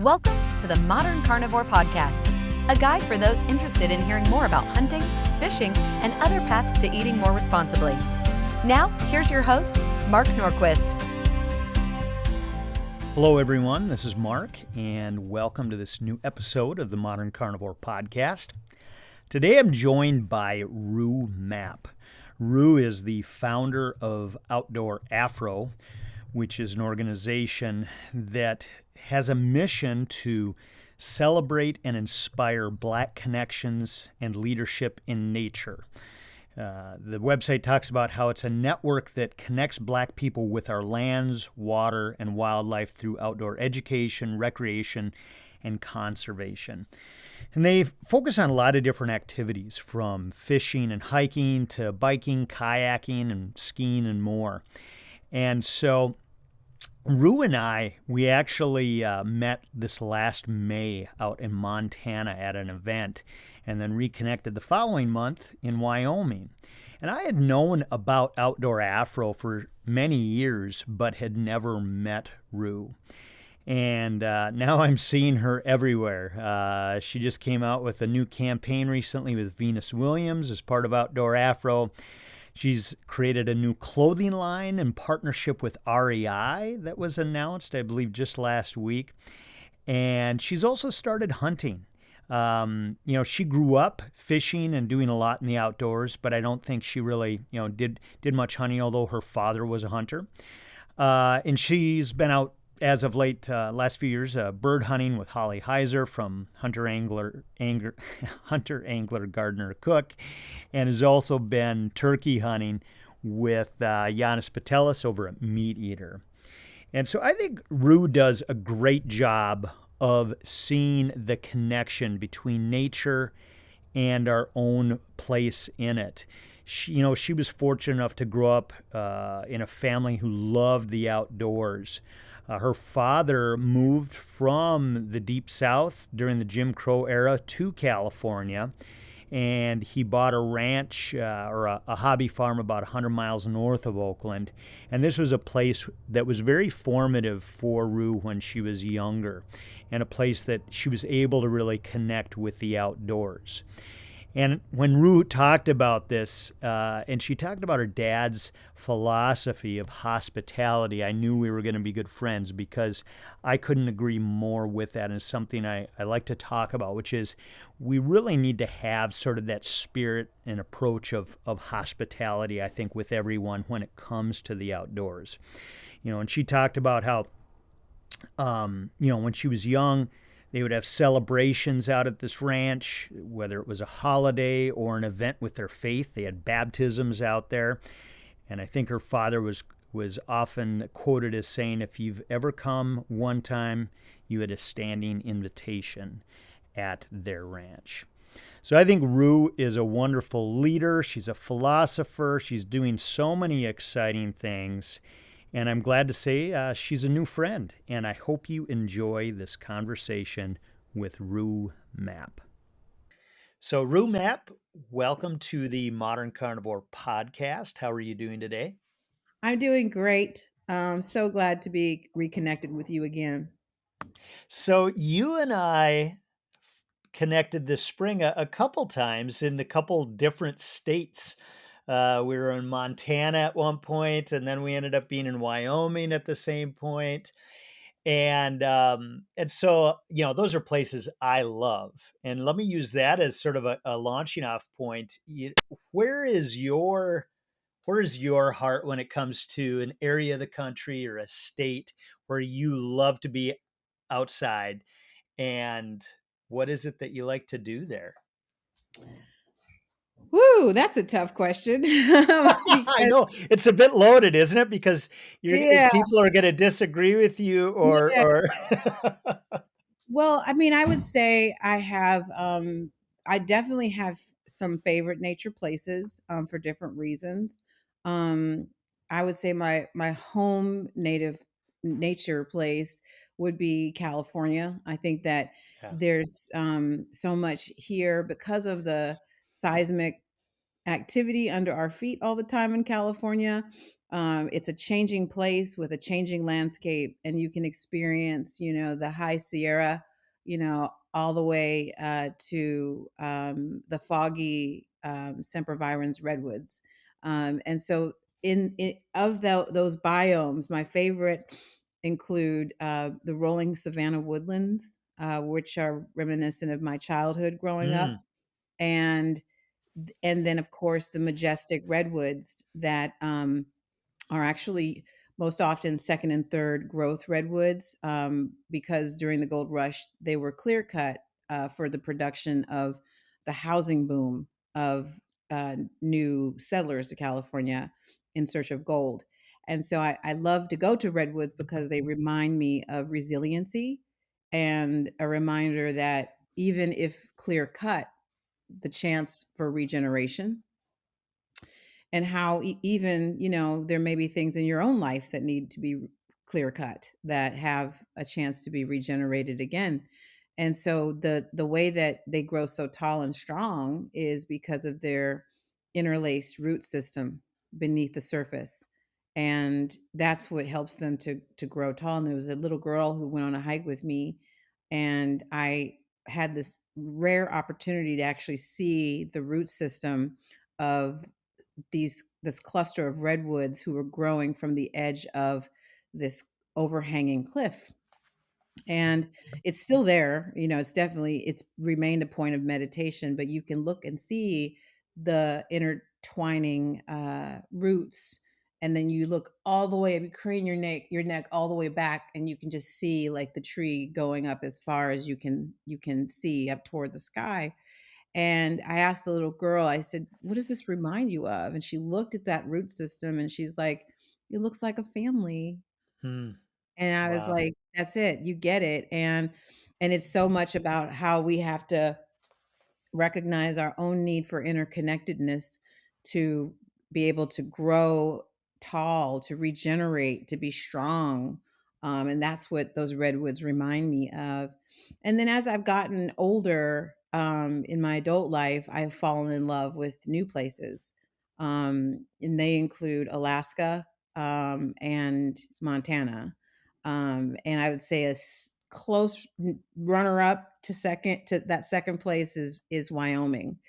Welcome to the Modern Carnivore Podcast, a guide for those interested in hearing more about hunting, fishing, and other paths to eating more responsibly. Now, here's your host, Mark Norquist. Hello, everyone. This is Mark, and welcome to this new episode of the Modern Carnivore Podcast. Today, I'm joined by Rue Mapp. Rue is the founder of Outdoor Afro, which is an organization that has a mission to celebrate and inspire Black connections and leadership in nature. The website talks about how it's a network that connects Black people with our lands, water, and wildlife through outdoor education, recreation, and conservation. And they focus on a lot of different activities, from fishing and hiking to biking, kayaking, and skiing, and more. And so Rue and I, we actually met this last May out in Montana at an event, and then reconnected the following month in Wyoming. And I had known about Outdoor Afro for many years, but had never met Rue. And now I'm seeing her everywhere. She just came out with a new campaign recently with Venus Williams as part of Outdoor Afro. She's created a new clothing line in partnership with REI that was announced, I believe, just last week. And she's also started hunting. She grew up fishing and doing a lot in the outdoors, but I don't think she really, did much hunting, although her father was a hunter. And she's been out as of late, last few years, bird hunting with Holly Heiser from Hunter Angler Gardener Cook, and has also been turkey hunting with Giannis Patelis over at Meat Eater. And so I think Rue does a great job of seeing the connection between nature and our own place in it. She was fortunate enough to grow up in a family who loved the outdoors. Her father moved from the Deep South during the Jim Crow era to California, and he bought a ranch or a hobby farm about 100 miles north of Oakland. And this was a place that was very formative for Rue when she was younger, and a place that she was able to really connect with the outdoors. And when Rue talked about this, and she talked about her dad's philosophy of hospitality, I knew we were going to be good friends, because I couldn't agree more with that. And it's something I like to talk about, which is we really need to have sort of that spirit and approach of hospitality, I think, with everyone when it comes to the outdoors. And she talked about how, when she was young, they would have celebrations out at this ranch, whether it was a holiday or an event with their faith. They had baptisms out there. And I think her father was often quoted as saying, if you've ever come one time, you had a standing invitation at their ranch. So I think Rue is a wonderful leader. She's a philosopher. She's doing so many exciting things. And I'm glad to say she's a new friend, and I hope you enjoy this conversation with Rue Mapp. So Rue Mapp, welcome to the Modern Carnivore Podcast. How are you doing today? I'm doing great. So glad to be reconnected with you again. So you and I connected this spring a couple times in a couple different states. We were in Montana at one point, and then we ended up being in Wyoming at the same point. And so, those are places I love. And let me use that as sort of a launching off point. Where is your heart when it comes to an area of the country or a state where you love to be outside? And what is it that you like to do there? Woo, that's a tough question. I know it's a bit loaded, isn't it? Because Yeah. people are going to disagree with you, or Well, I would say I definitely have some favorite nature places for different reasons. Um, I would say my home native nature place would be California. I think that Yeah. there's so much here because of the seismic activity under our feet all the time in California. It's a changing place with a changing landscape, and you can experience, the high Sierra, all the way to the foggy sempervirens redwoods. And so, those biomes, my favorite include the rolling savanna woodlands, which are reminiscent of my childhood growing up, Mm. and then of course the majestic redwoods that are actually most often second and third growth redwoods, because during the gold rush they were clear cut for the production of the housing boom of new settlers to California in search of gold. And so I love to go to redwoods because they remind me of resiliency, and a reminder that even if clear cut, the chance for regeneration, and how even, there may be things in your own life that need to be clear cut, that have a chance to be regenerated again. And so the way that they grow so tall and strong is because of their interlaced root system beneath the surface, and that's what helps them to grow tall. And there was a little girl who went on a hike with me, and I had this rare opportunity to actually see the root system of this cluster of redwoods who were growing from the edge of this overhanging cliff. And it's still there, it's remained a point of meditation, but you can look and see the intertwining roots. And then you look all the way, you crane your neck all the way back, and you can just see like the tree going up as far as you can see up toward the sky. And I asked the little girl, I said, "What does this remind you of?" And she looked at that root system and she's like, "It looks like a family." Mm. And I was Wow. like, "That's it. You get it." And it's so much about how we have to recognize our own need for interconnectedness to be able to grow tall, to regenerate, to be strong. And that's what those redwoods remind me of. And then as I've gotten older, in my adult life, I've fallen in love with new places. And they include Alaska and Montana. And I would say close runner up to second to that second place is Wyoming.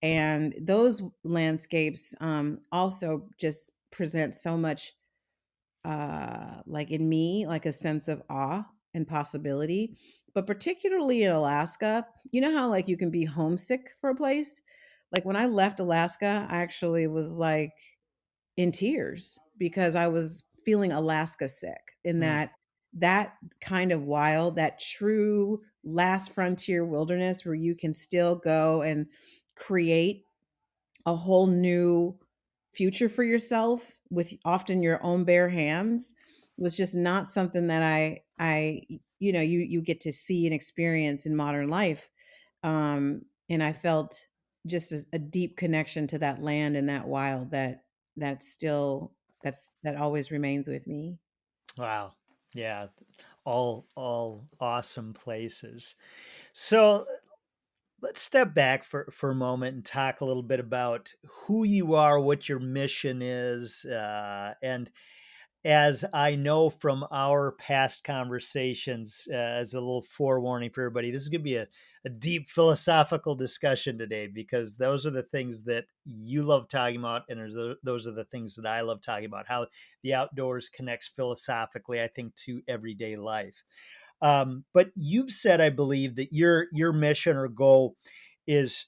And those landscapes also just present so much, like in me, like a sense of awe and possibility. But particularly in Alaska, you know how like you can be homesick for a place? Like when I left Alaska, I actually was like in tears because I was feeling Alaska sick, in Mm. that kind of wild, that true last frontier wilderness where you can still go and create a whole new future for yourself with often your own bare hands, was just not something that you get to see and experience in modern life. And I felt just a deep connection to that land and that wild that still that always remains with me. Wow. Yeah. All awesome places. So let's step back for a moment and talk a little bit about who you are, what your mission is, and as I know from our past conversations, as a little forewarning for everybody, this is going to be a deep philosophical discussion today because those are the things that you love talking about, and those are the things that I love talking about. How the outdoors connects philosophically, I think, to everyday life. But you've said, I believe, that your mission or goal is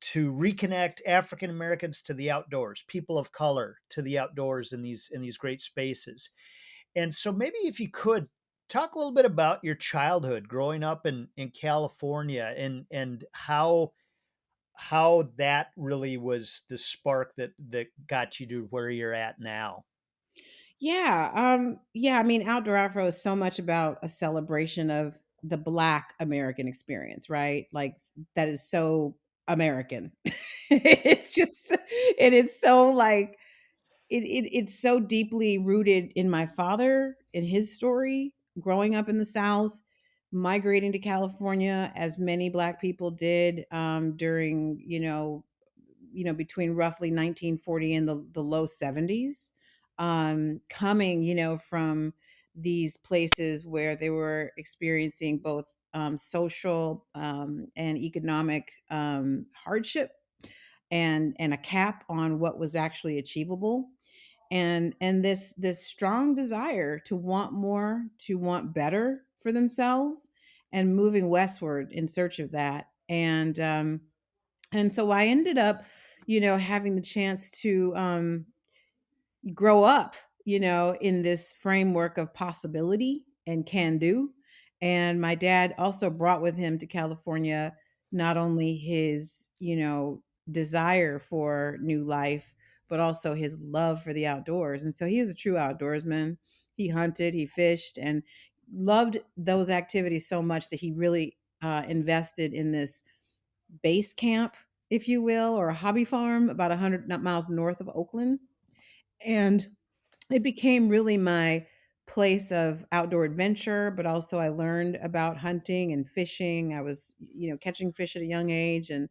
to reconnect African Americans to the outdoors, people of color to the outdoors in these great spaces. And so maybe if you could talk a little bit about your childhood growing up in California, and how that really was the spark that got you to where you're at now. Yeah, I mean, Outdoor Afro is so much about a celebration of the Black American experience, right? Like that is so American. It's just, and it's so like it's so deeply rooted in my father, in his story, growing up in the South, migrating to California as many Black people did during, between roughly 1940 and the low 70s, coming, from these places where they were experiencing both social and economic hardship and a cap on what was actually achievable, and this strong desire to want more, to want better for themselves, and moving westward in search of that. And so I ended up, having the chance to grow up, in this framework of possibility and can do. And my dad also brought with him to California not only his, desire for new life, but also his love for the outdoors. And so he was a true outdoorsman. He hunted, he fished, and loved those activities so much that he really invested in this base camp, if you will, or a hobby farm about 100 miles north of Oakland. And it became really my place of outdoor adventure, but also I learned about hunting and fishing. I was, catching fish at a young age, and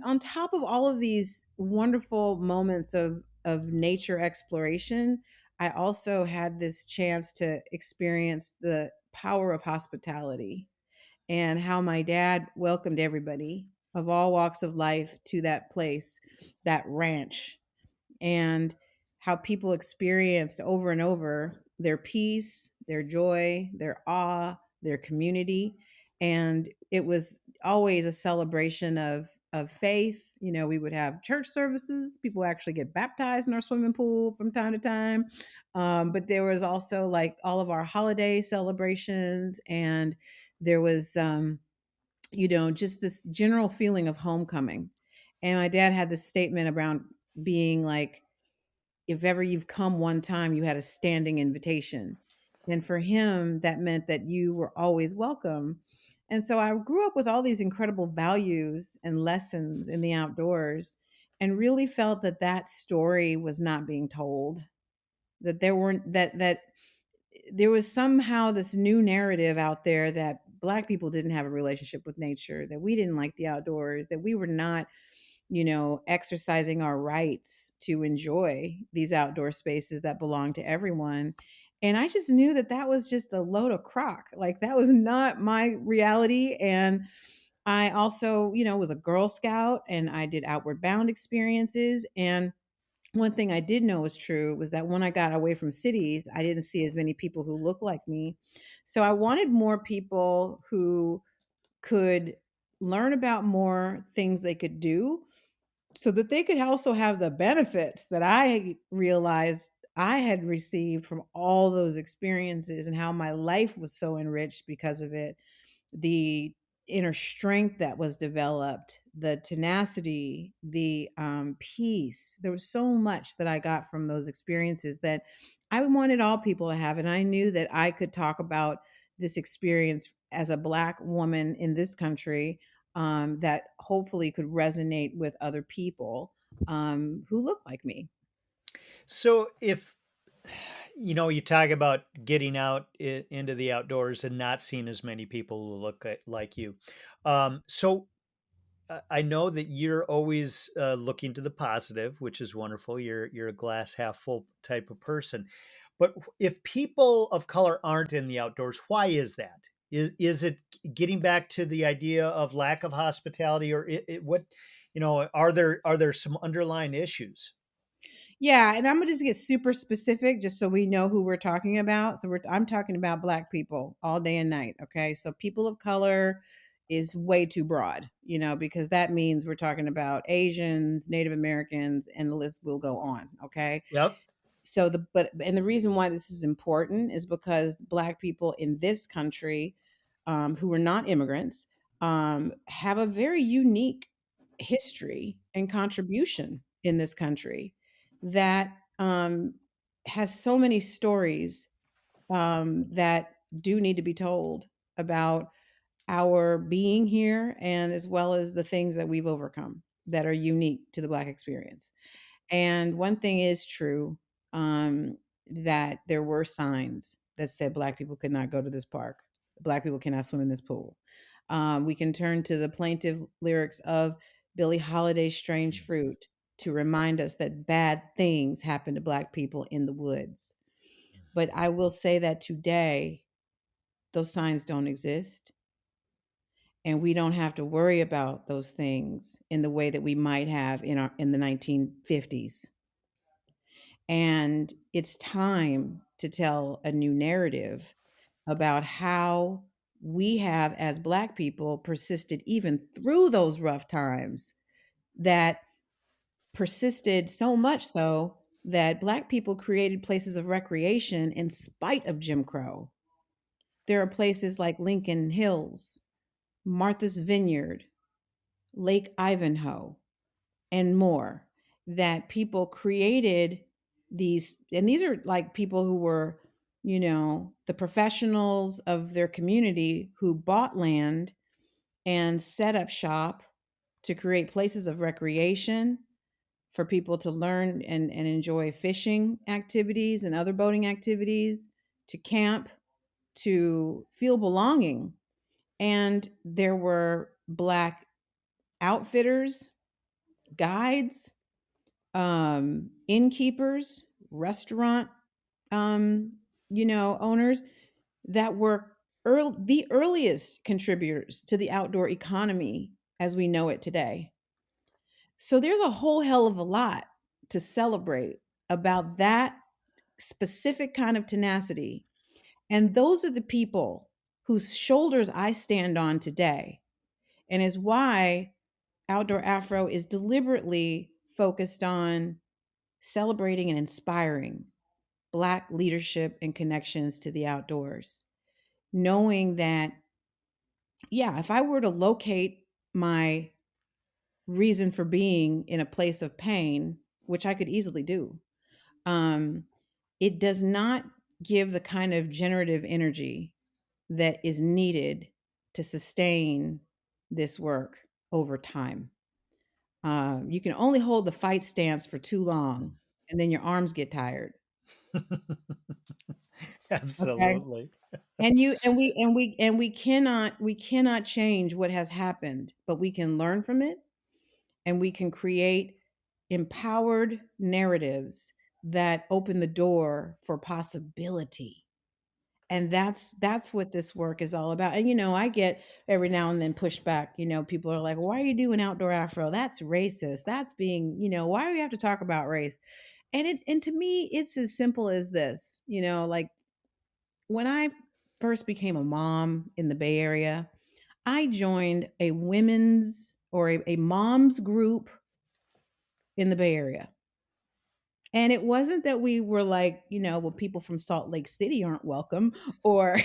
on top of all of these wonderful moments of nature exploration, I also had this chance to experience the power of hospitality and how my dad welcomed everybody of all walks of life to that place, that ranch, and how people experienced over and over their peace, their joy, their awe, their community. And it was always a celebration of faith. We would have church services. People actually get baptized in our swimming pool from time to time. But there was also like all of our holiday celebrations, and there was just this general feeling of homecoming. And my dad had this statement around being like, if ever you've come one time, you had a standing invitation. And for him, that meant that you were always welcome. And so I grew up with all these incredible values and lessons in the outdoors, and really felt that that story was not being told, that there weren't that there was somehow this new narrative out there that Black people didn't have a relationship with nature, that we didn't like the outdoors, that we were not, exercising our rights to enjoy these outdoor spaces that belong to everyone. And I just knew that that was just a load of crock. Like that was not my reality. And I also, was a Girl Scout, and I did outward bound experiences. And one thing I did know was true was that when I got away from cities, I didn't see as many people who looked like me. So I wanted more people who could learn about more things they could do, so that they could also have the benefits that I realized I had received from all those experiences, and how my life was so enriched because of it. The inner strength that was developed, the tenacity, the peace. There was so much that I got from those experiences that I wanted all people to have. And I knew that I could talk about this experience as a Black woman in this country, that hopefully could resonate with other people who look like me. So if you talk about getting out into the outdoors and not seeing as many people who look like you. So I know that you're always looking to the positive, which is wonderful. You're a glass half full type of person. But if people of color aren't in the outdoors, why is that? Is it getting back to the idea of lack of hospitality, or what? Are there some underlying issues? Yeah, and I'm gonna just get super specific just so we know who we're talking about. So I'm talking about Black people all day and night. Okay. So people of color is way too broad, because that means we're talking about Asians, Native Americans, and the list will go on. Okay. Yep. So and the reason why this is important is because Black people in this country, who are not immigrants, have a very unique history and contribution in this country that has so many stories that do need to be told about our being here, and as well as the things that we've overcome that are unique to the Black experience. And one thing is true, that there were signs that said Black people could not go to this park. Black people cannot swim in this pool. We can turn to the plaintive lyrics of Billie Holiday's Strange Fruit to remind us that bad things happen to Black people in the woods. But I will say that today, those signs don't exist. And we don't have to worry about those things in the way that we might have in the 1950s. And it's time to tell a new narrative about how we have, as Black people, persisted even through those rough times, that persisted so much so that Black people created places of recreation in spite of Jim Crow. There are places like Lincoln Hills, Martha's Vineyard, Lake Ivanhoe, and more, that people created these. And these are like people who were, the professionals of their community who bought land and set up shop to create places of recreation for people to learn and enjoy fishing activities and other boating activities, to camp, to feel belonging. And there were Black outfitters, guides, innkeepers, restaurant, owners that were the earliest contributors to the outdoor economy as we know it today. So there's a whole hell of a lot to celebrate about that specific kind of tenacity. And those are the people whose shoulders I stand on today. And is why Outdoor Afro is deliberately focused on celebrating and inspiring Black leadership and connections to the outdoors. Knowing that, yeah, if I were to locate my reason for being in a place of pain, which I could easily do, um, it does not give the kind of generative energy that is needed to sustain this work over time. You can only hold the fight stance for too long, and then your arms get tired. Okay. Absolutely. And we cannot change what has happened, but we can learn from it, and we can create empowered narratives that open the door for possibility. And that's what this work is all about. And I get every now and then pushback. People are like, why are you doing outdoor Afro? That's racist. That's being, why do we have to talk about race? And to me, it's as simple as this. Like, when I first became a mom in the Bay Area, I joined a women's or a mom's group in the Bay Area. And it wasn't that we were like, well, people from Salt Lake City aren't welcome, or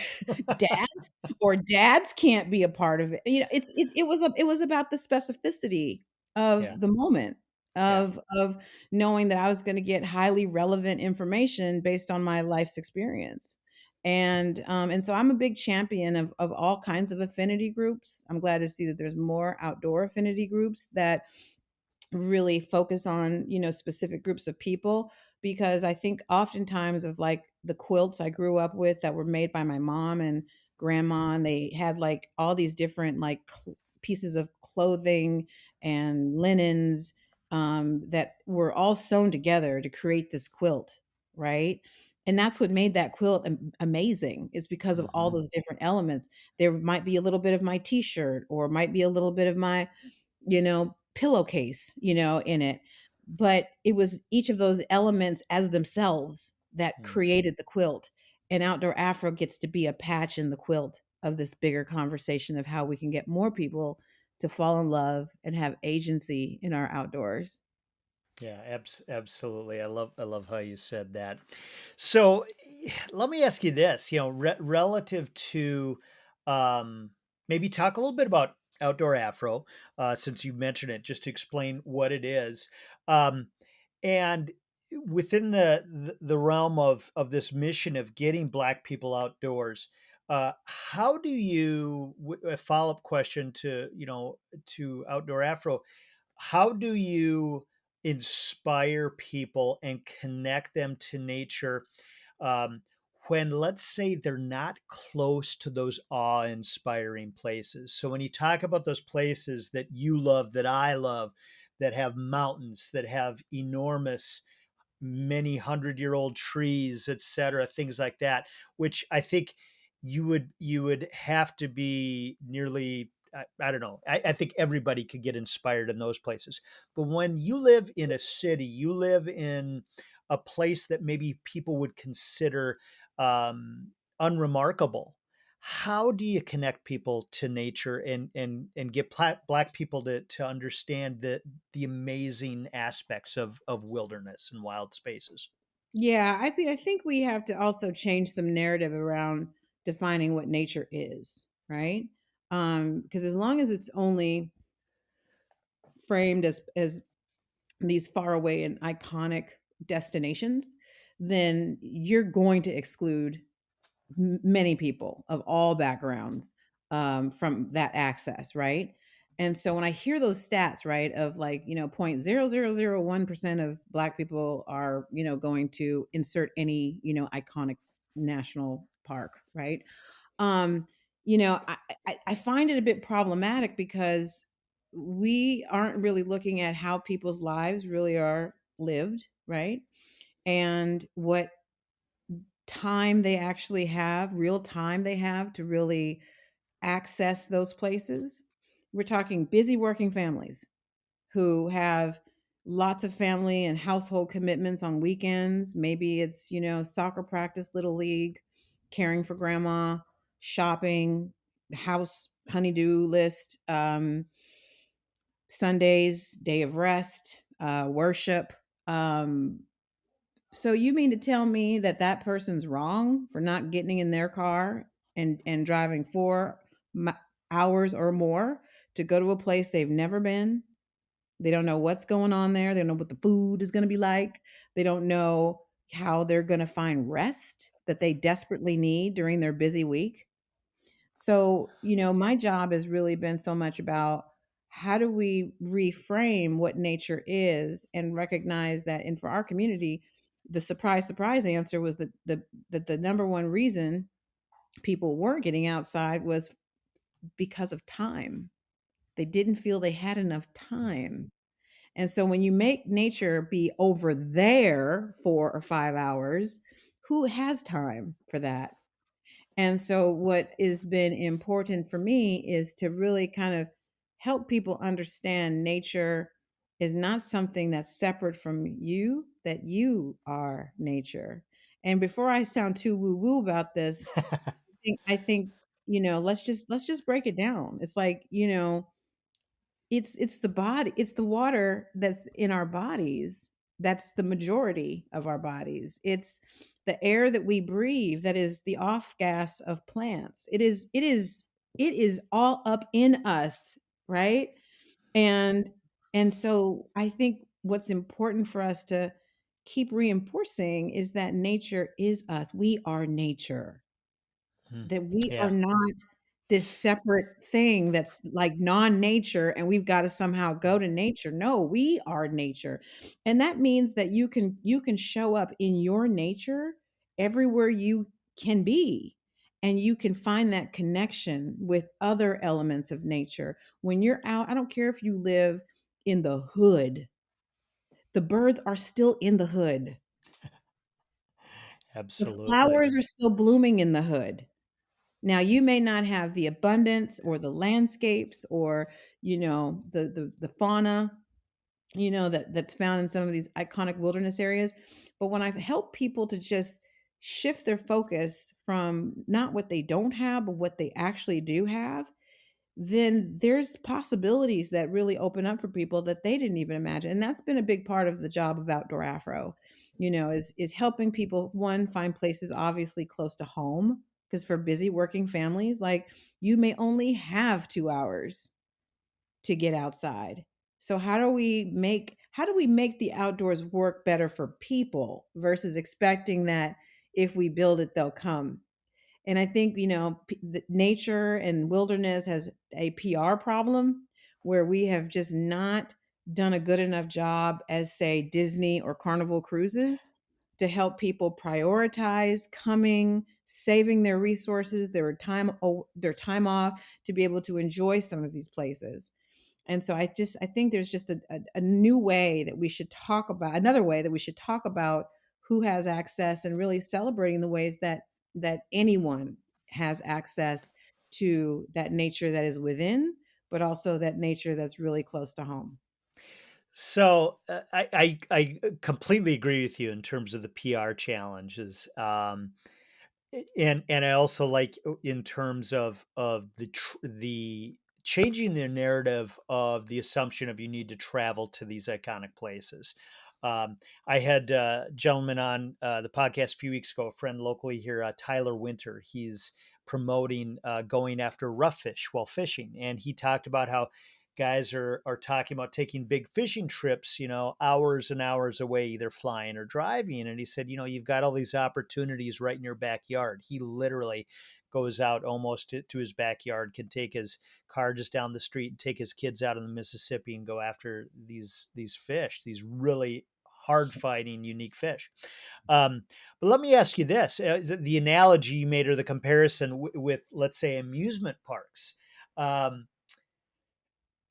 dads can't be a part of it. It was about the specificity Yeah. of the moment, Yeah. of knowing that I was going to get highly relevant information based on my life's experience. And so I'm a big champion of all kinds of affinity groups. I'm glad to see that there's more outdoor affinity groups that really focus on specific groups of people, because I think oftentimes of like the quilts I grew up with that were made by my mom and grandma, and they had like all these different like pieces of clothing and linens, that were all sewn together to create this quilt, right? And that's what made that quilt amazing, is because of all Hmm. those different elements. There might be a little bit of my t-shirt, or might be a little bit of my pillowcase, in it. But it was each of those elements as themselves that created the quilt. And Outdoor Afro gets to be a patch in the quilt of this bigger conversation of how we can get more people to fall in love and have agency in our outdoors. Yeah, absolutely. I love how you said that. So, let me ask you this, relative to maybe talk a little bit about outdoor Afro, since you mentioned it, just to explain what it is. Um, and within the realm of this mission of getting Black people outdoors, how do you, a follow-up question to, to outdoor Afro, how do you inspire people and connect them to nature, um, when, let's say, they're not close to those awe-inspiring places. So when you talk about those places that you love, that I love, that have mountains, that have enormous, many hundred-year-old trees, etc., things like that, which I think you would have to be nearly, I don't know. I think everybody could get inspired in those places. But when you live in a city, you live in a place that maybe people would consider unremarkable. How do you connect people to nature and get black people to understand the amazing aspects of wilderness and wild spaces? Yeah, I think we have to also change some narrative around defining what nature is, right? Because as long as it's only framed as these far away and iconic destinations, then you're going to exclude many people of all backgrounds from that access, right? And so when I hear those stats, right, of like, 0.0001% of Black people are, going to insert any, iconic national park, right? Um, I find it a bit problematic because we aren't really looking at how people's lives really are lived, right? And what time they actually have, real time they have to really access those places. We're talking busy working families who have lots of family and household commitments on weekends. Maybe it's, soccer practice, little league, caring for grandma, shopping, house honeydew list, Sundays, day of rest, worship. Um, so you mean to tell me that that person's wrong for not getting in their car and driving 4 hours or more to go to a place they've never been? They don't know what's going on there. They don't know what the food is going to be like. They don't know how they're going to find rest that they desperately need during their busy week. So, my job has really been so much about how do we reframe what nature is and recognize that, and for our community, the surprise answer was that the number one reason people weren't getting outside was because of time. They didn't feel they had enough time. And so when you make nature be over there 4 or 5 hours, who has time for that? And so, what has been important for me is to really kind of help people understand nature is not something that's separate from you, that you are nature. And before I sound too woo woo about this, I think, let's just break it down. It's like, it's the body, it's the water that's in our bodies. That's the majority of our bodies. It's the air that we breathe that is the off gas of plants. It is all up in us, right? And and so I think what's important for us to keep reinforcing is that nature is us. We are nature, Hmm. that we are Yeah. not this separate thing that's like non-nature and we've got to somehow go to nature. No, we are nature. And that means that you can show up in your nature everywhere you can be. And you can find that connection with other elements of nature. When you're out, I don't care if you live in the hood. The birds are still in the hood. The Absolutely. flowers are still blooming in the hood. Now, you may not have the abundance or the landscapes or, the fauna, that's found in some of these iconic wilderness areas. But when I've helped people to just shift their focus from not what they don't have, but what they actually do have, then there's possibilities that really open up for people that they didn't even imagine. And that's been a big part of the job of Outdoor Afro, is helping people, one, find places obviously close to home. Because for busy working families, like, you may only have 2 hours to get outside. So how do we make the outdoors work better for people versus expecting that if we build it, they'll come? And I think, nature and wilderness has a PR problem where we have just not done a good enough job as, say, Disney or Carnival cruises to help people prioritize coming, saving their resources, their time off to be able to enjoy some of these places. And so I think there's just a new way that we should talk about, another way that we should talk about who has access, and really celebrating the ways that anyone has access to that nature that is within, but also that nature that's really close to home. So I completely agree with you in terms of the PR challenges. And I also like in terms of the changing the narrative of the assumption of you need to travel to these iconic places. I had a gentleman on the podcast a few weeks ago, a friend locally here, Tyler Winter. He's promoting going after rough fish while fishing, and he talked about how guys are talking about taking big fishing trips, hours and hours away, either flying or driving. And he said, you've got all these opportunities right in your backyard. He literally goes out almost to his backyard, can take his car just down the street and take his kids out in the Mississippi and go after these fish, these really hard fighting, unique fish. But let me ask you this: the analogy you made, or the comparison with, let's say, amusement parks.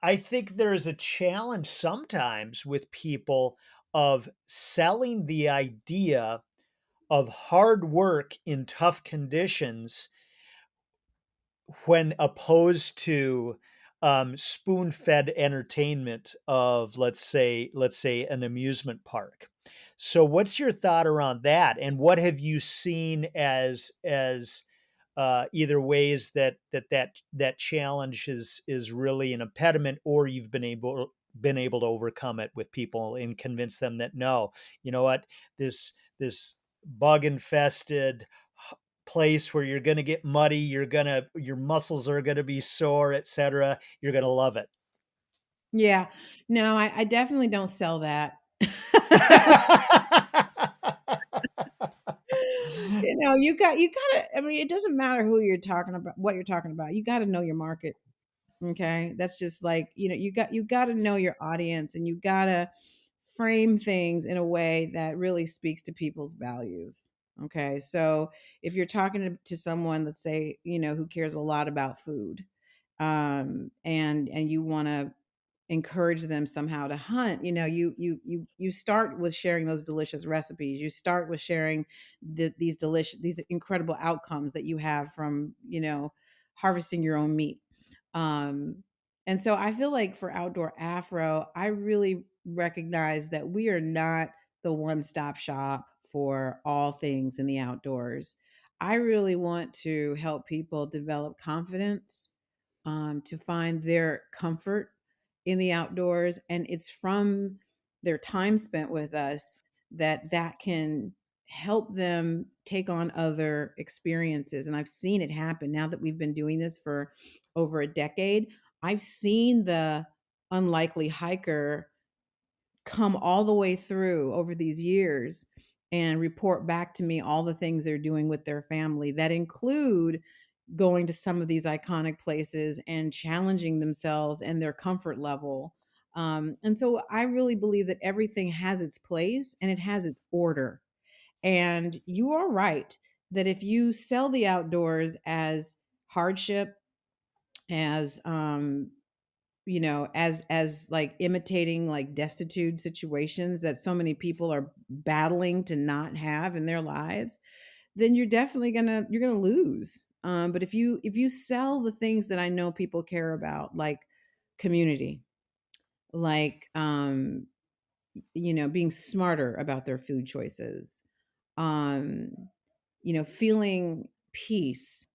I think there's a challenge sometimes with people of selling the idea of hard work in tough conditions when opposed to spoon-fed entertainment of, let's say an amusement park. So what's your thought around that, and what have you seen as either ways that challenge is really an impediment, or you've been able to overcome it with people and convince them that, no, you know what, this bug infested place where you're going to get muddy, your muscles are going to be sore, etc., you're going to love it. Yeah, no, I definitely don't sell that. You gotta, I mean, it doesn't matter who you're talking about, what you're talking about. You got to know your market. Okay. That's just like, you got to know your audience, and you got to frame things in a way that really speaks to people's values. Okay. So if you're talking to someone, let's say, who cares a lot about food, and you want to encourage them somehow to hunt, you start with sharing those delicious recipes. You start with sharing these incredible outcomes that you have from harvesting your own meat. Um and so I feel like for Outdoor Afro, I really recognize that we are not the one-stop shop for all things in the outdoors. I really want to help people develop confidence, to find their comfort in the outdoors, and it's from their time spent with us that can help them take on other experiences. And I've seen it happen now that we've been doing this for over a decade. I've seen the unlikely hiker come all the way through over these years and report back to me all the things they're doing with their family that include going to some of these iconic places and challenging themselves and their comfort level. And so I really believe that everything has its place and it has its order. And you are right that if you sell the outdoors as hardship, as as like imitating like destitute situations that so many people are battling to not have in their lives, then you're gonna lose. But if you sell the things that I know people care about, like community, like being smarter about their food choices, um feeling peace,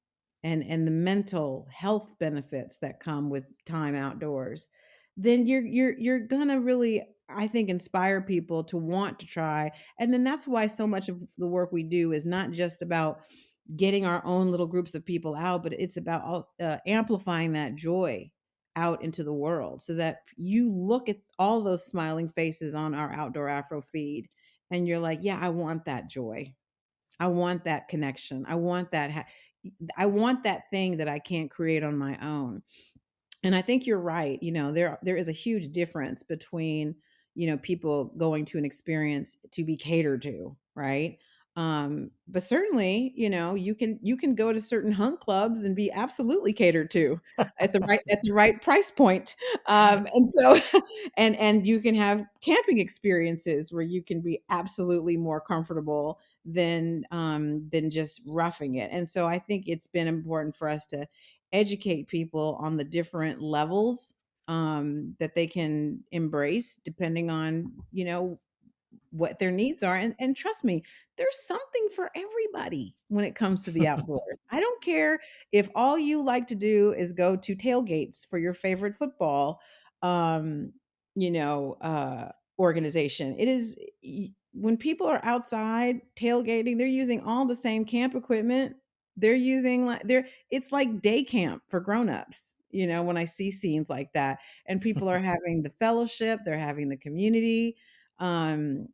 and the mental health benefits that come with time outdoors, then you're gonna really, I think, inspire people to want to try. And then that's why so much of the work we do is not just about getting our own little groups of people out, but it's about amplifying that joy out into the world, so that you look at all those smiling faces on our Outdoor Afro feed and you're like, yeah, I want that joy. I want that connection. I want that thing that I can't create on my own. And I think you're right. There is a huge difference between, people going to an experience to be catered to, right? But certainly, you can go to certain hunt clubs and be absolutely catered to at the right price point. And so and you can have camping experiences where you can be absolutely more comfortable than just roughing it. And so I think it's been important for us to educate people on the different levels that they can embrace depending on what their needs are. And trust me, there's something for everybody when it comes to the outdoors. I don't care if all you like to do is go to tailgates for your favorite football um, organization. When people are outside tailgating, they're using all the same camp equipment. They're using like they're it's like day camp for grown-ups, when I see scenes like that. And people are having the fellowship, they're having the community and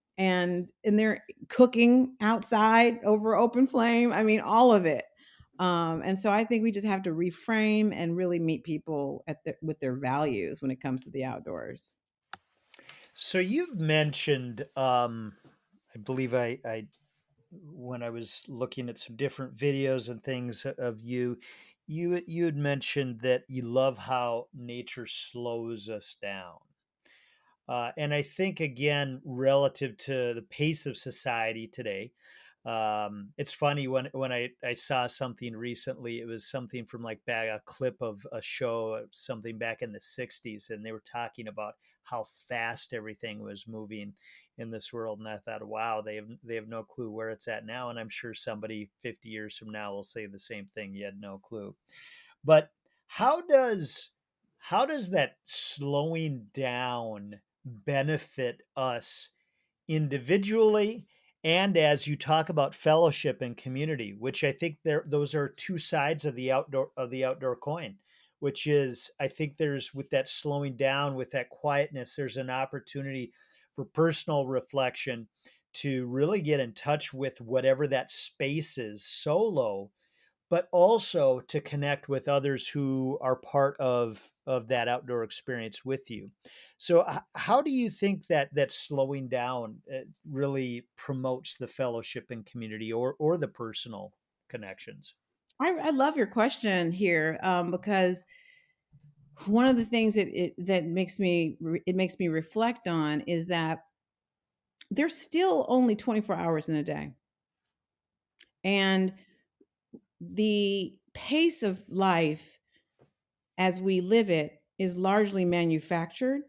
they're cooking outside over open flame. I mean, all of it. And so I think we just have to reframe and really meet people with their values when it comes to the outdoors. So you've mentioned, I believe I when I was looking at some different videos and things of you, you had mentioned that you love how nature slows us down. And I think again, relative to the pace of society today, it's funny when I saw something recently. It was something from like back a clip of a show, something back in the '60s, and they were talking about how fast everything was moving in this world. And I thought, wow, they have no clue where it's at now. And I'm sure somebody 50 years from now will say the same thing. You had no clue. But how does how does that slowing down benefit us individually, and as you talk about fellowship and community, which I think those are two sides of the outdoor coin, which is I think there's with that slowing down, with that quietness, there's an opportunity for personal reflection to really get in touch with whatever that space is solo, but also to connect with others who are part of that outdoor experience with you. So, how do you think that slowing down really promotes the fellowship and community, or the personal connections? I love your question here because one of the things that makes me reflect on is that there's still only 24 hours in a day, and the pace of life as we live it is largely manufactured.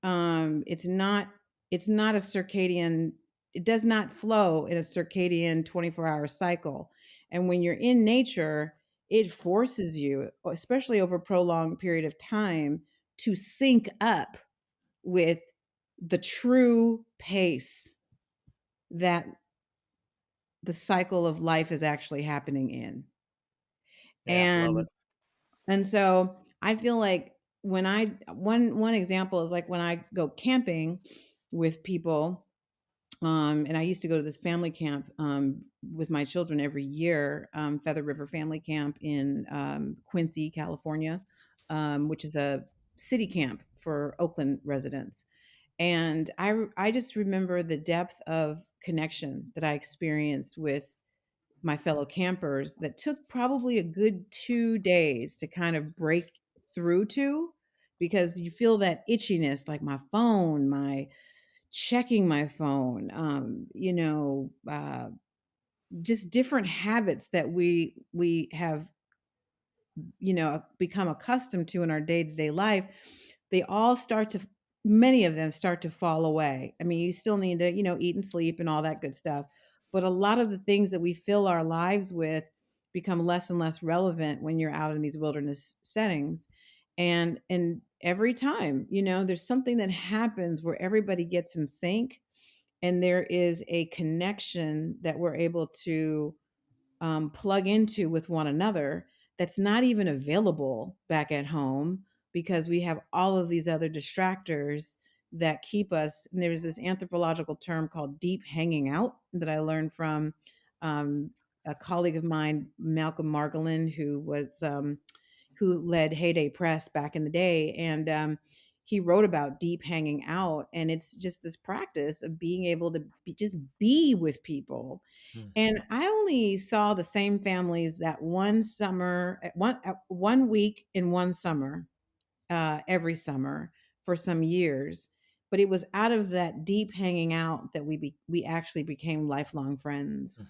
It's not a circadian, it does not flow in a circadian 24-hour cycle. And when you're in nature, it forces you, especially over a prolonged period of time, to sync up with the true pace that the cycle of life is actually happening in. Yeah, love it. And And so I feel like when I one example is like when I go camping with people, and I used to go to this family camp with my children every year, Feather River Family Camp in Quincy, California, which is a city camp for Oakland residents. And I just remember the depth of connection that I experienced with my fellow campers that took probably a good 2 days to kind of break through to, because you feel that itchiness, like my phone, my checking my phone, just different habits that we have become accustomed to in our day-to-day life. They all start to Many of them start to fall away. I mean, you still need to eat and sleep and all that good stuff, but a lot of the things that we fill our lives with become less and less relevant when you're out in these wilderness settings. And every time, there's something that happens where everybody gets in sync, and there is a connection that we're able to plug into with one another that's not even available back at home, because we have all of these other distractors that keep us. And there's this anthropological term called deep hanging out that I learned from um, a colleague of mine, Malcolm Margolin, who led Heyday Press back in the day. And he wrote about deep hanging out, and it's just this practice of being able to just be with people. Hmm. And I only saw the same families that one summer, at 1 week in one summer, every summer for some years. But it was out of that deep hanging out that we actually became lifelong friends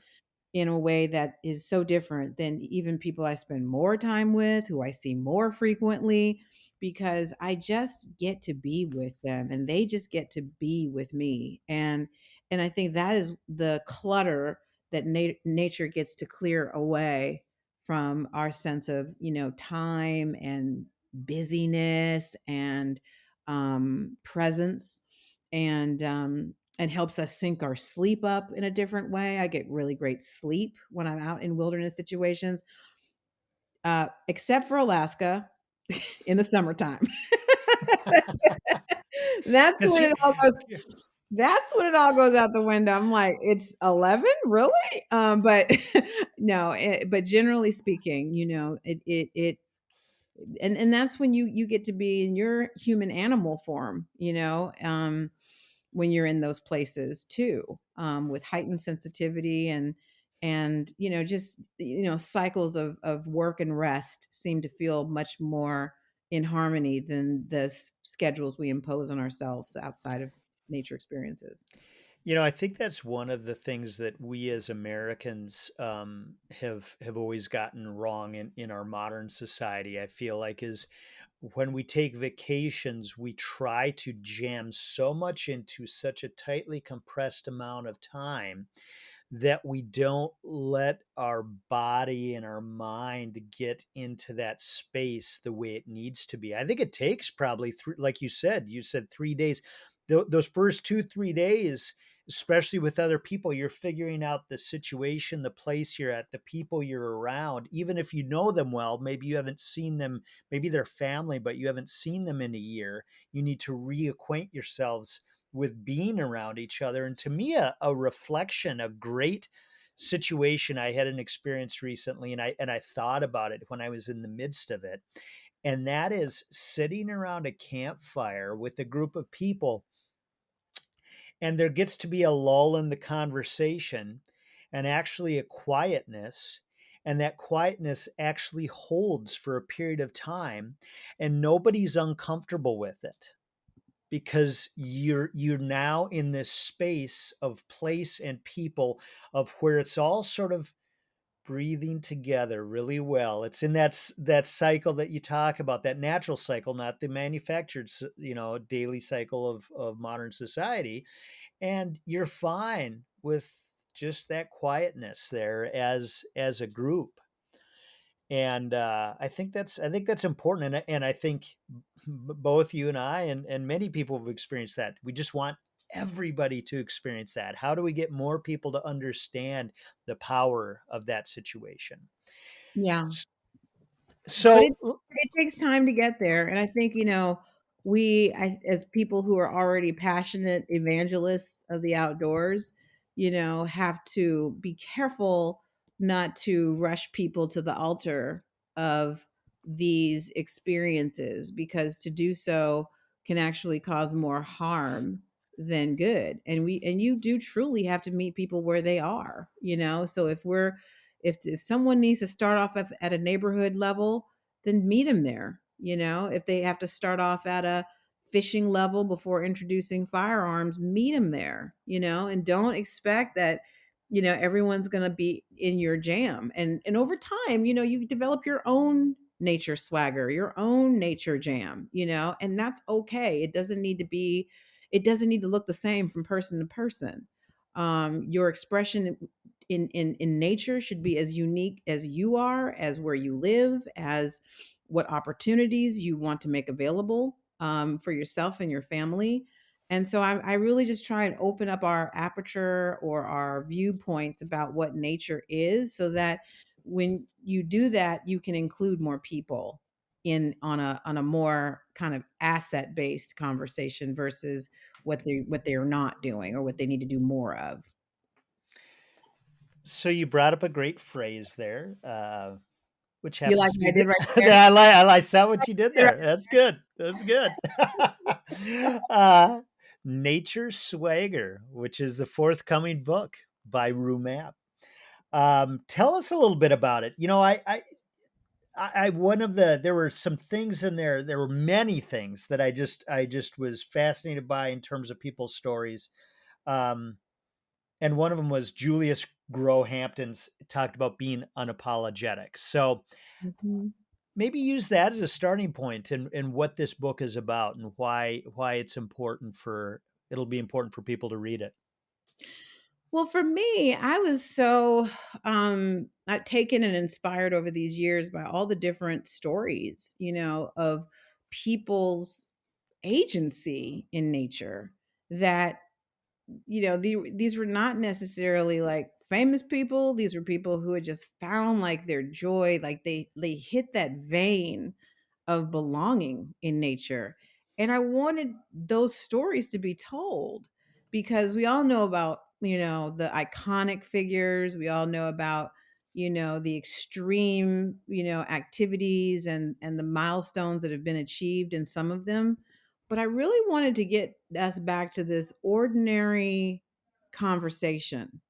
in a way that is so different than even people I spend more time with, who I see more frequently, because I just get to be with them and they just get to be with me. And I think that is the clutter that nature gets to clear away from our sense of, time and busyness and presence, and helps us sync our sleep up in a different way. I get really great sleep when I'm out in wilderness situations, except for Alaska in the summertime. that's, that's Because when you, it all goes. That's when it all goes out the window. I'm like, it's 11, really? But no. But generally speaking, and that's when you get to be in your human animal form, when you're in those places too, with heightened sensitivity, and just cycles of work and rest seem to feel much more in harmony than the schedules we impose on ourselves outside of nature experiences. I think that's one of the things that we as Americans have always gotten wrong in our modern society. I feel like is when we take vacations, we try to jam so much into such a tightly compressed amount of time that we don't let our body and our mind get into that space the way it needs to be. I think it takes probably three, like you said 3 days. Those first 2, 3 days, especially with other people, you're figuring out the situation, the place you're at, the people you're around. Even if you know them well, maybe you haven't seen them, maybe they're family, but you haven't seen them in a year. You need to reacquaint yourselves with being around each other. And to me, a reflection, a great situation. I had an experience recently, and I thought about it when I was in the midst of it. And that is sitting around a campfire with a group of people, and there gets to be a lull in the conversation and actually a quietness. And that quietness actually holds for a period of time, and nobody's uncomfortable with it because you're now in this space of place and people of where it's all sort of breathing together really well. It's in that cycle that you talk about, that natural cycle, not the manufactured daily cycle of modern society. And you're fine with just that quietness there as a group. And I think that's important, and I think both you and I and many people have experienced that. We just want everybody to experience that. How do we get more people to understand the power of that situation? Yeah. But So it takes time to get there, and I think, as people who are already passionate evangelists of the outdoors, have to be careful not to rush people to the altar of these experiences, because to do so can actually cause more harm than good. And you do truly have to meet people where they are, so if someone needs to start off at a neighborhood level, then meet them there. If they have to start off at a fishing level before introducing firearms, meet them there, and don't expect that, everyone's going to be in your jam. And over time, you develop your own nature swagger, your own nature jam, and that's okay. It doesn't need to look the same from person to person. Your expression in nature should be as unique as you are, as where you live, as what opportunities you want to make available, for yourself and your family. And so I really just try and open up our aperture or our viewpoints about what nature is, so that when you do that, you can include more people in on a more kind of asset based conversation versus what they are not doing or what they need to do more of. so you brought up a great phrase there, which You like happens to be what I did the right there? I saw what you did Did there. That's good. That's good. uh, Nature Swagger, which is the forthcoming book by Rue Mapp. Tell us a little bit about it. One of there were some things in there. There were many things that I just was fascinated by in terms of people's stories. Um, and one of them was Julius Grow Hampton's talked about being unapologetic. So Mhm. maybe use that as a starting point in what this book is about and why it's important for it'll be important for people to read it. Well, for me, I was so taken and inspired over these years by all the different stories, of people's agency in nature that these were not necessarily like famous people. These were people who had just found like their joy, like they hit that vein of belonging in nature. And I wanted those stories to be told because we all know about, the iconic figures. We all know about, the extreme, activities and the milestones that have been achieved in some of them. But I really wanted to get us back to this ordinary conversation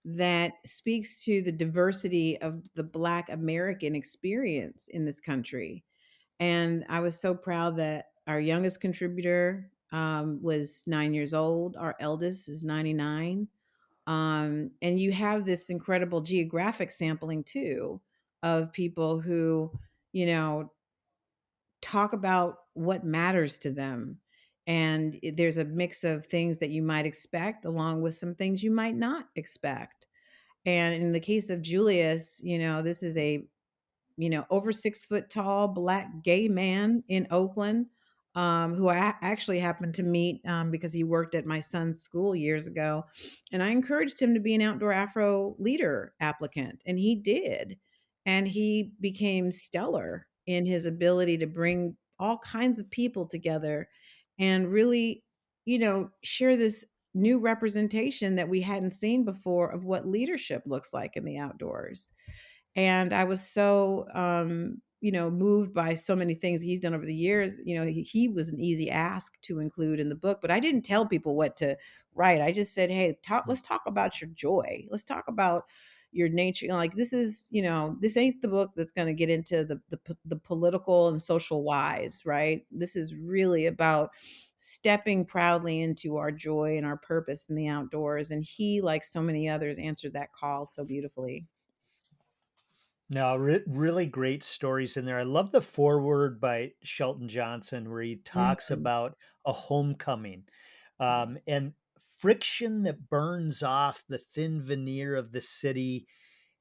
that speaks to the diversity of the Black American experience in this country. And I was so proud that our youngest contributor was 9 years old. Our eldest is 99. And you have this incredible geographic sampling too of people who, you know, talk about what matters to them. And there's a mix of things that you might expect, along with some things you might not expect. And in the case of Julius, this is a over 6 foot tall black gay man in Oakland, who I actually happened to meet because he worked at my son's school years ago. And I encouraged him to be an outdoor Afro leader applicant, and he did. And he became stellar in his ability to bring all kinds of people together and really, share this new representation that we hadn't seen before of what leadership looks like in the outdoors. And I was so, moved by so many things he's done over the years. He was an easy ask to include in the book, but I didn't tell people what to write. I just said, hey, let's talk about your joy. Let's talk about your nature. Like this is, this ain't the book that's going to get into the political and social whys, right? This is really about stepping proudly into our joy and our purpose in the outdoors. And he, like so many others, answered that call so beautifully. No, really great stories in there. I love the foreword by Shelton Johnson where he talks Mhm. about a homecoming, and friction that burns off the thin veneer of the city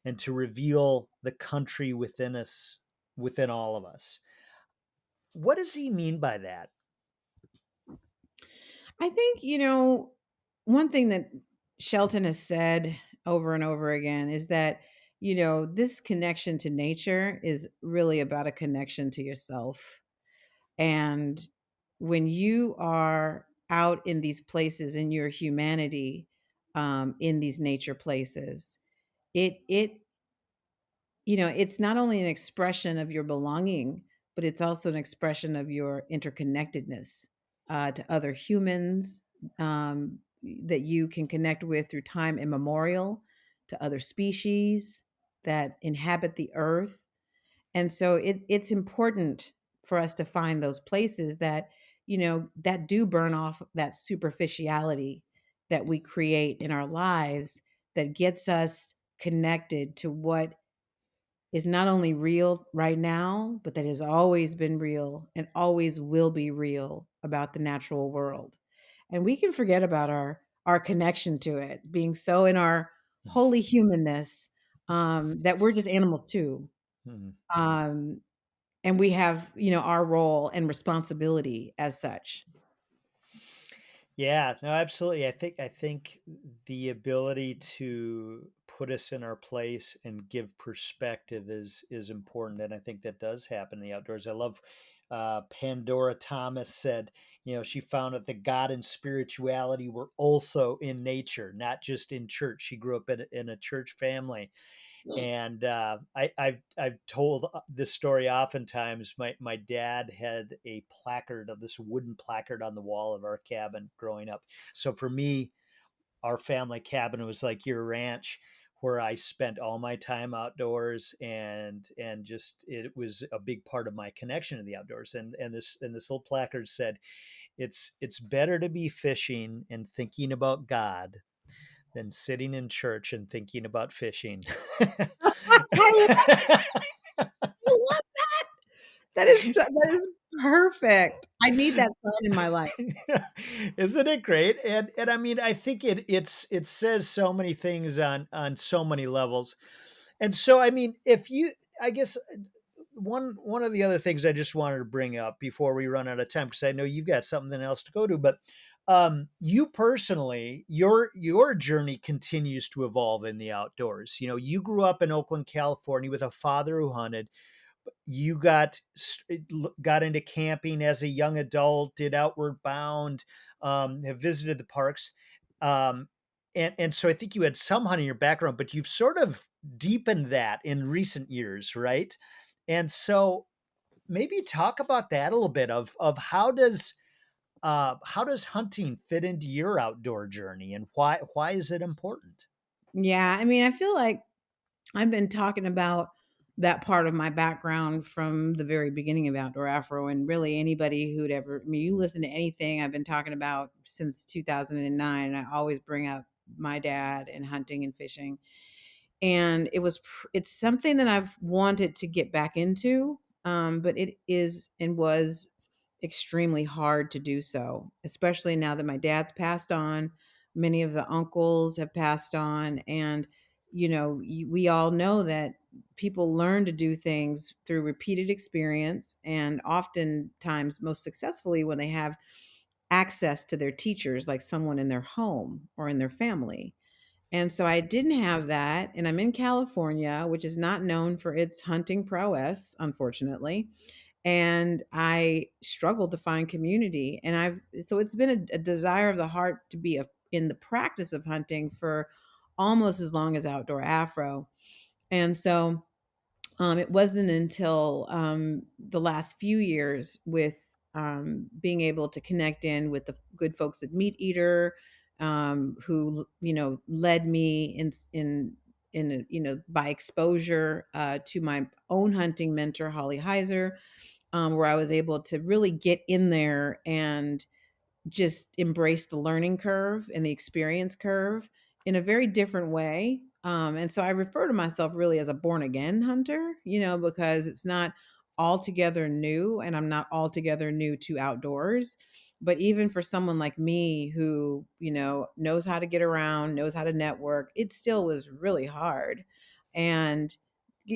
and to reveal the country within us, within all of us. What does he mean by that? I think, one thing that Shelton has said over and over again is that, this connection to nature is really about a connection to yourself. And when you are out in these places in your humanity, in these nature places, it it's not only an expression of your belonging, but it's also an expression of your interconnectedness to other humans, that you can connect with through time immemorial, to other species that inhabit the earth. And so it's important for us to find those places that, that do burn off that superficiality that we create in our lives that gets us connected to what is not only real right now, but that has always been real and always will be real about the natural world. And we can forget about our connection to it, being so in our holy humanness, that we're just animals too. Mhm. Um, and we have, our role and responsibility as such. Yeah, no, absolutely. I think the ability to put us in our place and give perspective is important, and I think that does happen in the outdoors. I love Pandora Thomas said, she found out that God and spirituality were also in nature, not just in church. She grew up in a church family, And I've told this story oftentimes. My dad had a placard of this wooden placard on the wall of our cabin growing up. So for me, our family cabin was like your ranch, where I spent all my time outdoors, and just it was a big part of my connection to the outdoors. And this little placard said, it's better to be fishing and thinking about God than sitting in church and thinking about fishing. I love that is perfect. I need that sign in my life. Isn't it great? And I mean, I think it says so many things on so many levels. And so I mean, if you I guess one of the other things I just wanted to bring up before we run out of time, because I know you've got something else to go to, but you personally, your journey continues to evolve in the outdoors. You know, you grew up in Oakland, California, with a father who hunted. You got into camping as a young adult, did Outward Bound, have visited the parks, um, and so I think you had some hunting in your background, but you've sort of deepened that in recent years, right? And so maybe talk about that a little bit of how does hunting fit into your outdoor journey, and why is it important? Yeah, I mean, I feel like I've been talking about that part of my background from the very beginning of Outdoor Afro, and really anybody who'd ever, I mean, you listen to anything I've been talking about since 2009, and I always bring up my dad and hunting and fishing. And it's something that I've wanted to get back into, but it is and was extremely hard to do so, especially now that my dad's passed on. Many of the uncles have passed on, and we all know that people learn to do things through repeated experience, and oftentimes most successfully when they have access to their teachers, like someone in their home or in their family. And so I didn't have that. And I'm in California, which is not known for its hunting prowess, unfortunately. And I struggled to find community. And so it's been a desire of the heart to be in the practice of hunting for almost as long as Outdoor Afro. And so it wasn't until the last few years with being able to connect in with the good folks at Meat Eater, who led me by exposure to my own hunting mentor Holly Heiser, where I was able to really get in there and just embrace the learning curve and the experience curve in a very different way. And so I refer to myself really as a born again hunter, because it's not altogether new and I'm not altogether new to outdoors. But even for someone like me who, knows how to get around, knows how to network, it still was really hard. And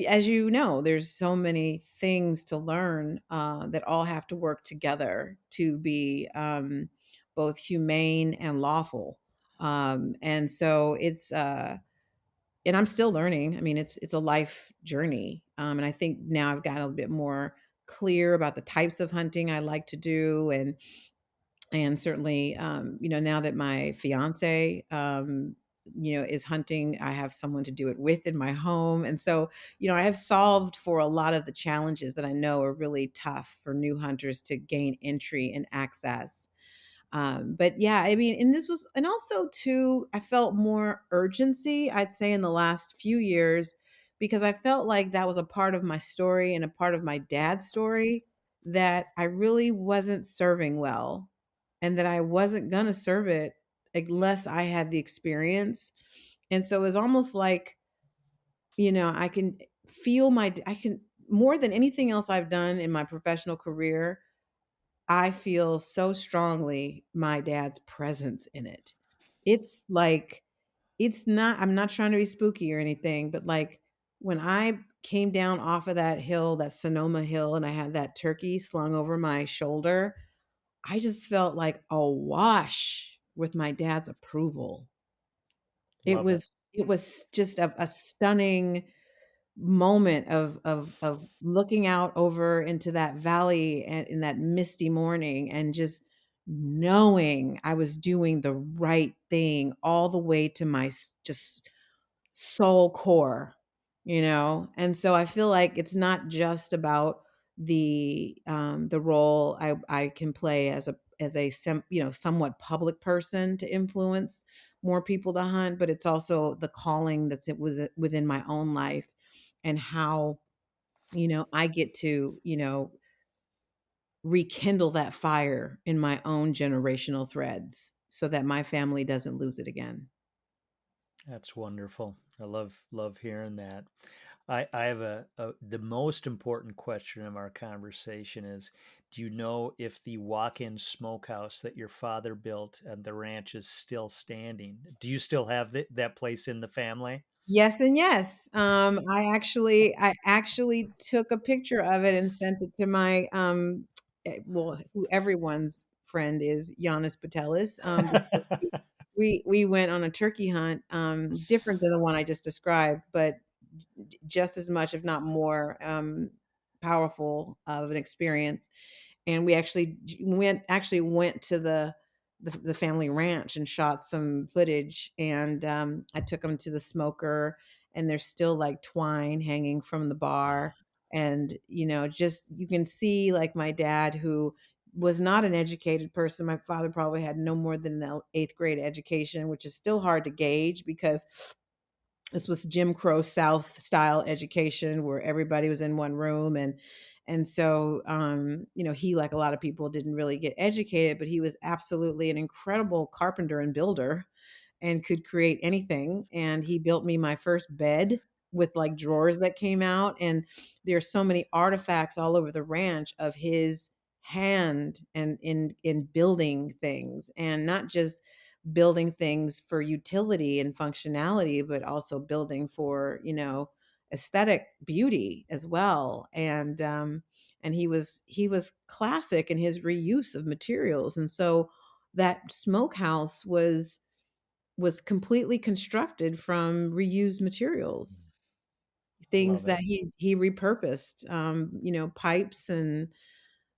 as you know, there's so many things to learn that all have to work together to be both humane and lawful. And so and I'm still learning. I mean, it's a life journey. And I think now I've gotten a bit more clear about the types of hunting I like to do, and certainly, now that my fiance, is hunting, I have someone to do it with in my home. And so, I have solved for a lot of the challenges that I know are really tough for new hunters to gain entry and access. But yeah, I mean, and also too, I felt more urgency, I'd say, in the last few years, because I felt like that was a part of my story and a part of my dad's story that I really wasn't serving well, and that I wasn't going to serve it unless I had the experience. And so it was almost like, I can I can, more than anything else I've done in my professional career, I feel so strongly my dad's presence in it. It's like, I'm not trying to be spooky or anything, but like when I came down off of that hill, that Sonoma Hill, and I had that turkey slung over my shoulder, I just felt like awash with my dad's approval. It Love it. was it was just a stunning moment of looking out over into that valley and in that misty morning, and just knowing I was doing the right thing all the way to my just soul core. And so I feel like it's not just about the role I can play as a somewhat public person to influence more people to hunt, but it's also the calling that's it was within my own life, and how I get to rekindle that fire in my own generational threads so that my family doesn't lose it again. That's wonderful. I love hearing that. I have the most important question of our conversation is, do you know if the walk-in smokehouse that your father built at the ranch is still standing? Do you still have that place in the family? Yes and yes. I actually took a picture of it and sent it to my well, who everyone's friend is, Giannis Patelis, because we went on a turkey hunt, different than the one I just described, but just as much, if not more, powerful of an experience. And we actually went to the family ranch and shot some footage, and I took them to the smoker, and there's still like twine hanging from the bar, and just you can see like my dad, who was not an educated person. My father probably had no more than an eighth grade education, which is still hard to gauge because this was Jim Crow South style education where everybody was in one room, and so he, like a lot of people, didn't really get educated, but he was absolutely an incredible carpenter and builder and could create anything. And he built me my first bed with like drawers that came out. And there's so many artifacts all over the ranch of his hand and in building things, and not just building things for utility and functionality, but also building for aesthetic beauty as well. And he was classic in his reuse of materials. And so that smokehouse was completely constructed from reused materials, things Love that it. he repurposed, pipes and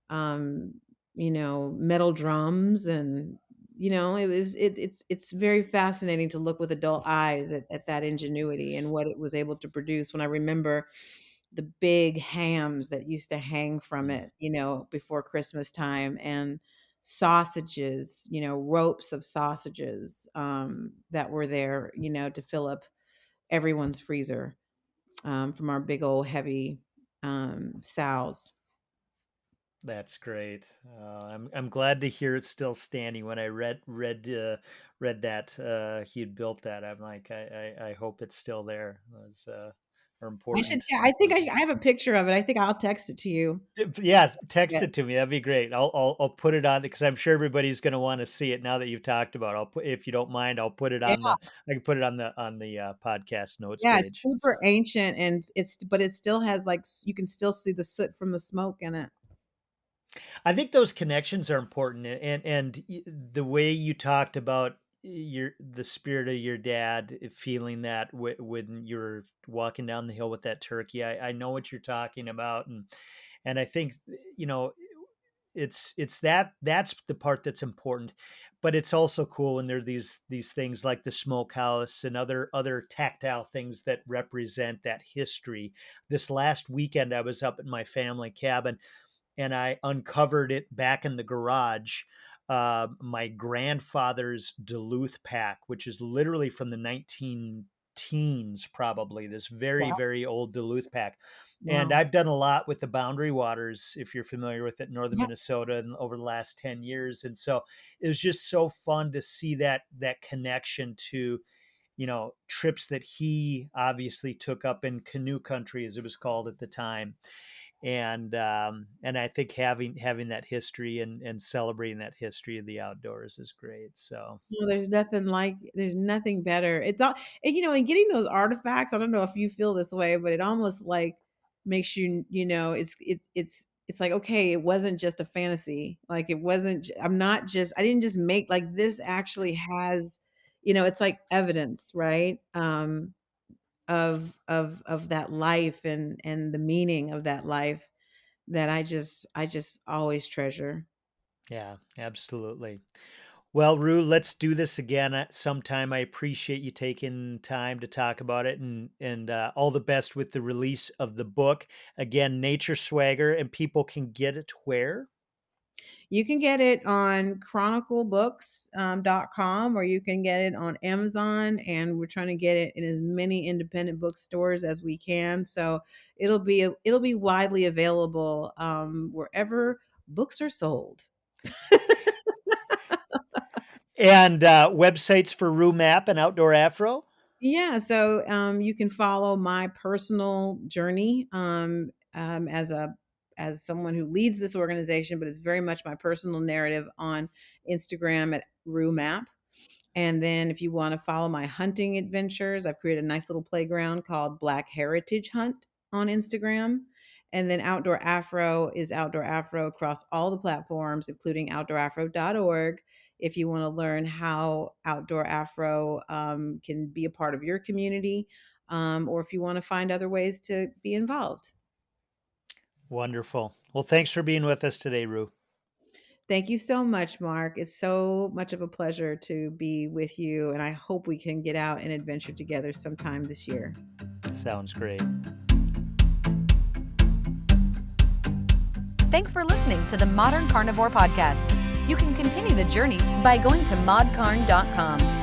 um, metal drums, and it's very fascinating to look with adult eyes at that ingenuity and what it was able to produce. When I remember the big hams that used to hang from Mm. it, before Christmas time, and sausages, ropes of sausages that were there, to fill up everyone's freezer, from our big old heavy sows. That's great. I'm glad to hear it's still standing. When I read that he had built that, I'm like, I hope it's still there. It was I should. important. I think I have a picture of it. I think I'll text it to you. Yeah, text Yeah. it to me. That'd be great. I'll put it on because I'm sure everybody's going to want to see it now that you've talked about it. I'll put, if you don't mind, I'll put it Yeah. on the I can put it on the podcast notes Yeah, it's page. super ancient, and but it still has like you can still see the soot from the smoke in it. I think those connections are important, the way you talked about the spirit of your dad, feeling that when you're walking down the hill with that turkey. I know what you're talking about, and I think you know it's that's the part that's important, but it's also cool when there are these things like the smokehouse and other tactile things that represent that history. This last weekend I was up at my family cabin and I uncovered it back in the garage. My grandfather's Duluth pack, which is literally from the 19 teens, probably this very, Wow. very old Duluth pack. And Wow. I've done a lot with the Boundary Waters, if you're familiar with it, northern Yeah. Minnesota, and over the last 10 years. And so it was just so fun to see that connection to trips that he obviously took up in canoe country, as it was called at the time, and I think having that history and celebrating that history of the outdoors is great. So No, there's nothing better. It's all, and getting those artifacts. I don't know if you feel this way, but it almost like makes it's like, okay, it wasn't just a fantasy. Like it wasn't. I didn't just make like this. Actually has, it's like evidence, right? Of that life and the meaning of that life that I just always treasure. yeah, absolutely. Well, Rue, let's do this again at sometime. I appreciate you taking time to talk about it, and all the best with the release of the book. Again, Nature Swagger, and people can get it where? You can get it on chroniclebooks.com, or you can get it on Amazon, and we're trying to get it in as many independent bookstores as we can. So it'll be widely available wherever books are sold. And websites for Rue Mapp and Outdoor Afro? Yeah, so you can follow my personal journey as someone who leads this organization, but it's very much my personal narrative on Instagram at Rue Mapp. And then if you want to follow my hunting adventures, I've created a nice little playground called Black Heritage Hunt on Instagram. And then Outdoor Afro is Outdoor Afro across all the platforms, including outdoorafro.org. If you want to learn how Outdoor Afro can be a part of your community, or if you want to find other ways to be involved. Wonderful. Well, thanks for being with us today, Rue. Thank you so much, Mark. It's so much of a pleasure to be with you, and I hope we can get out and adventure together sometime this year. Sounds great. Thanks for listening to the Modern Carnivore Podcast. You can continue the journey by going to modcarn.com.